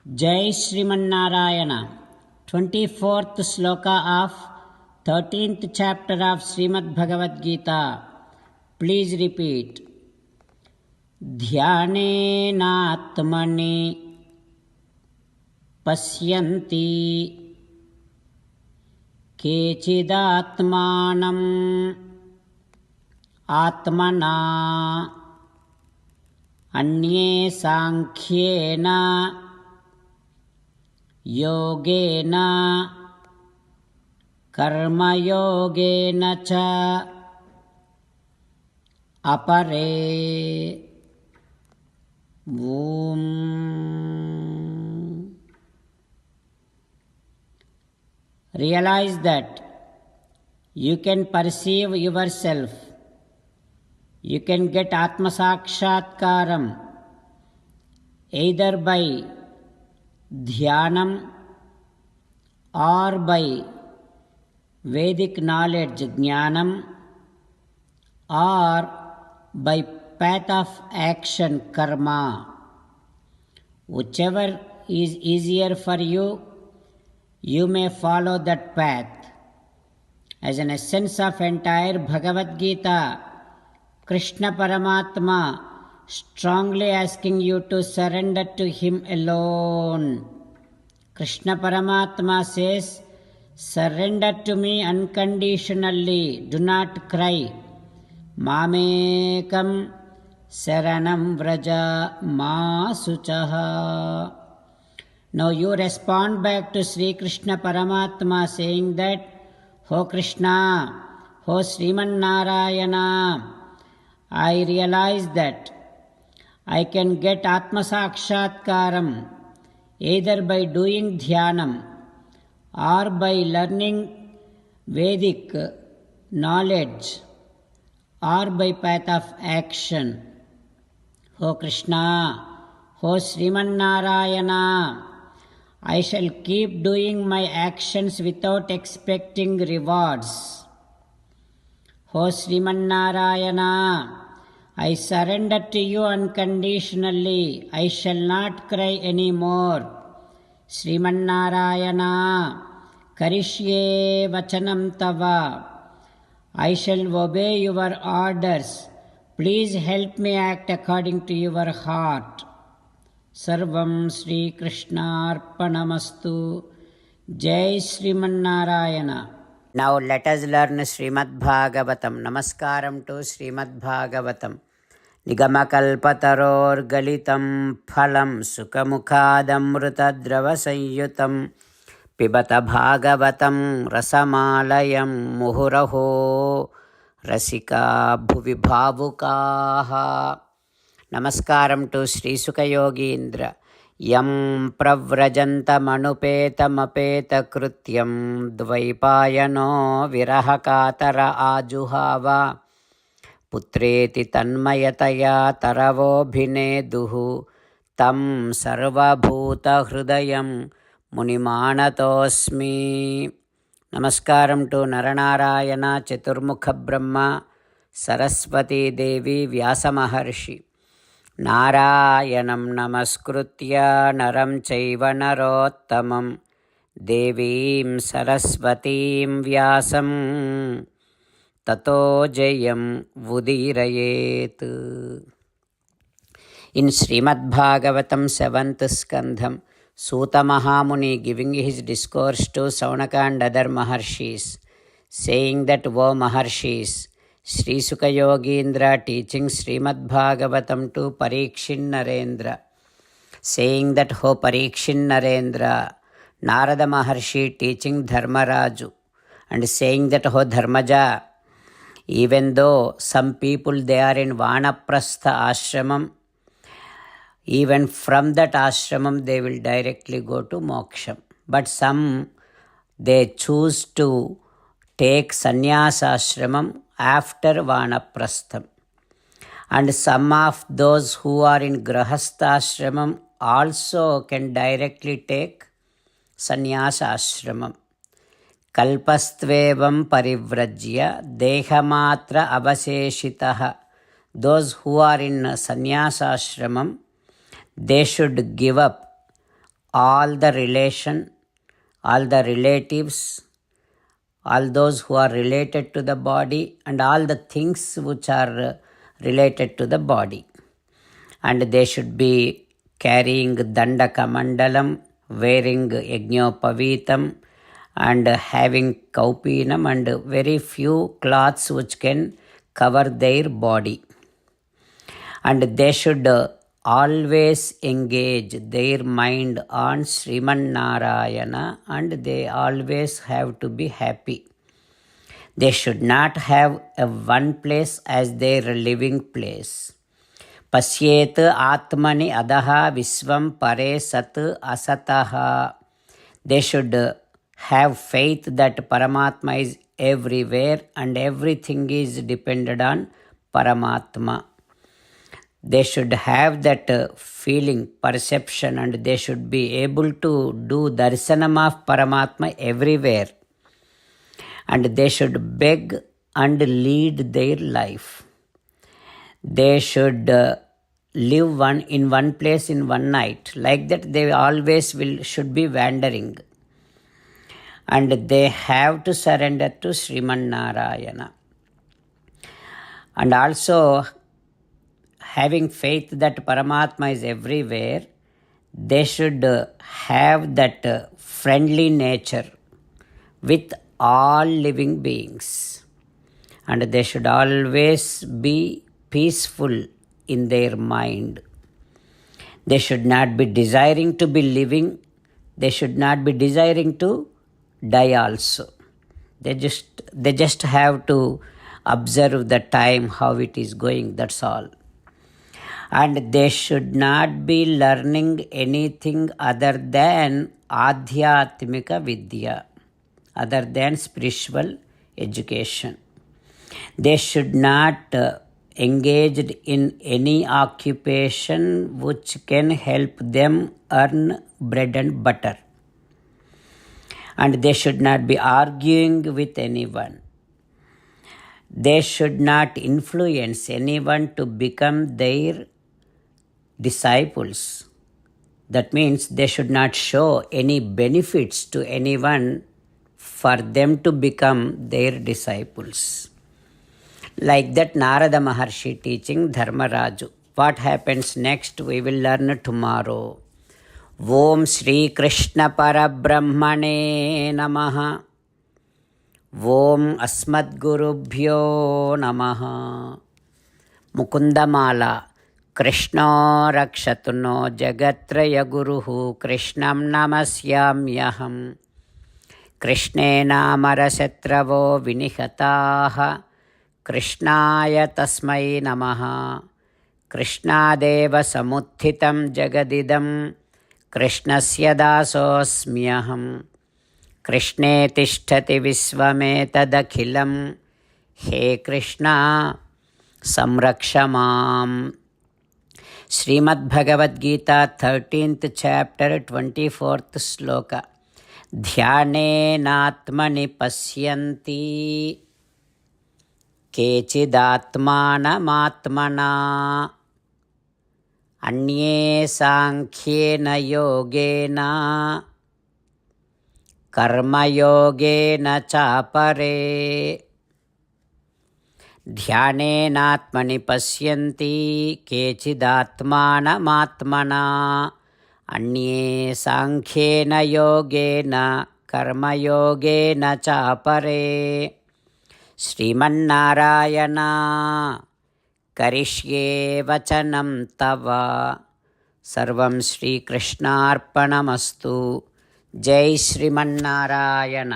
Jai Srimanarayana. 24th sloka of 13th chapter of Srimad Bhagavad Gita. Please repeat. Dhyanenatmani pasyanti kechidatmanam atmana अन्ये सांख्येन योगेन कर्मयोगेन च अपरे ॐ Realize that you can perceive yourself. You can get Atma Sakshatkaram either by Dhyanam or by Vedic knowledge, Jnanam, or by path of action, Karma. Whichever is easier for you, you may follow that path. As an essence of entire Bhagavad Gita, Krishna Paramatma strongly asking you to surrender to Him alone. Krishna Paramatma says, surrender to me unconditionally, do not cry. Mamekam saranam vraja ma suchaha. Now you respond back to Sri Krishna Paramatma saying that, Ho Krishna, Ho Sriman Narayana, I realize that I can get Atma Sakshatkaram either by doing Dhyanam or by learning Vedic knowledge or by path of action. O Krishna, O Sriman Narayana, I shall keep doing my actions without expecting rewards. O Sriman Narayana, I surrender to you unconditionally. I shall not cry anymore. Sriman Narayana, Karishye Vachanam Tava. I shall obey your orders. Please help me act according to your heart. Sarvam Sri Krishna Arpanamastu. Jai Sriman Narayana. Now let us learn Srimad Bhagavatam. Namaskaram to Srimad Bhagavatam. Nigamakalpatarorgalitam phalam sukamukhadamrutadravasayyutam pibata bhagavatam rasamalayam muhuraho rasika bhuvi bhavukaha. Namaskaram to Sri Sukha Yogindra. Yam pravrajantamapeta krutyam dvaipayano virahakatara ajuhava putreti tanmayataya taravobhineduhu tam sarvabhuta hrudayam munimanatosmi. Namaskaram to Naranarayana, Chaturmukha Brahma, Saraswati Devi, Vyasa Maharshi. Narayanam namaskritya naram chaiva narottamam devim saraswatim vyasam tato jayam vudirayet. In Srimad Bhagavatam 7th Skandham, Suta Mahamuni giving his discourse to Saunaka and other Maharshis, saying that, O Maharshis, Sri Sukha Yogindra teaching Srimad Bhagavatam to Parikshin Narendra, saying that, Ho Parikshin Narendra, Narada Maharshi teaching Dharmaraju, and saying that, Ho Dharmaja, even though some people they are in Vanaprastha ashramam, even from that ashramam they will directly go to moksham. But some they choose to take sannyasa ashramam after Vanaprastham. And some of those who are in Grahastha ashramam also can directly take sannyasa ashramam. Kalpastvevam parivrajya dehamatra avaseshitaha. Those who are in sannyasa ashramam, they should give up all the relation, all the relatives, all those who are related to the body, and all the things which are related to the body. And they should be carrying Dandaka Mandalam, wearing Yajnopavitam, and having Kaupinam, and very few cloths which can cover their body. And they should always engage their mind on Sriman Narayana, and they always have to be happy. They should not have a one place as their living place. Pasyet Atmani Adaha Visvam Pare Sat Asataha. They should have faith that Paramatma is everywhere and everything is dependent on Paramatma. They should have that feeling, perception, and they should be able to do darsanam of Paramatma everywhere. And they should beg and lead their life. They should live in one place in one night. Like that they always should be wandering. And they have to surrender to Sriman Narayana. And also, having faith that Paramatma is everywhere, they should have that friendly nature with all living beings. And they should always be peaceful in their mind. They should not be desiring to be living. They should not be desiring to die also. They just have to observe the time, how it is going, that's all. And they should not be learning anything other than Adhyatmika Vidya, other than spiritual education. They should not engage in any occupation which can help them earn bread and butter. And they should not be arguing with anyone. They should not influence anyone to become their disciples. That means they should not show any benefits to anyone for them to become their disciples. Like that Narada Maharshi teaching Dharmaraju. What happens next we will learn tomorrow. Om Shri Krishna Parabrahmane Namaha. Om Asmadgurubhyo Namaha. Mukundamala. Krishna Rakshatu no Jagatraya Guruhu Krishnam Namasyamyaham. Krishnena Marasatravo Vinihataha. Krishnaya Tasmai Namaha. Krishnadeva Samuthitam Jagadidam. Krishnasya Dasosmyaham. Krishne Tishtati Visvametadakhilam. He Krishna Samrakshamam. Srimad Bhagavad Gita 13th chapter 24th sloka. Dhyane natmani pasyanti kechidatmana matmana anye sankhyena yogena karma yogena chapare. ध्यानेनात्मनि पश्यन्ति केचिदात्मानमात्मना अन्ये सांख्येन योगेन कर्मयोगेन चापरे. श्रीमन्नारायण करिष्ये वचनं तव. सर्वं श्रीकृष्णार्पणमस्तु. जय श्रीमन्नारायण.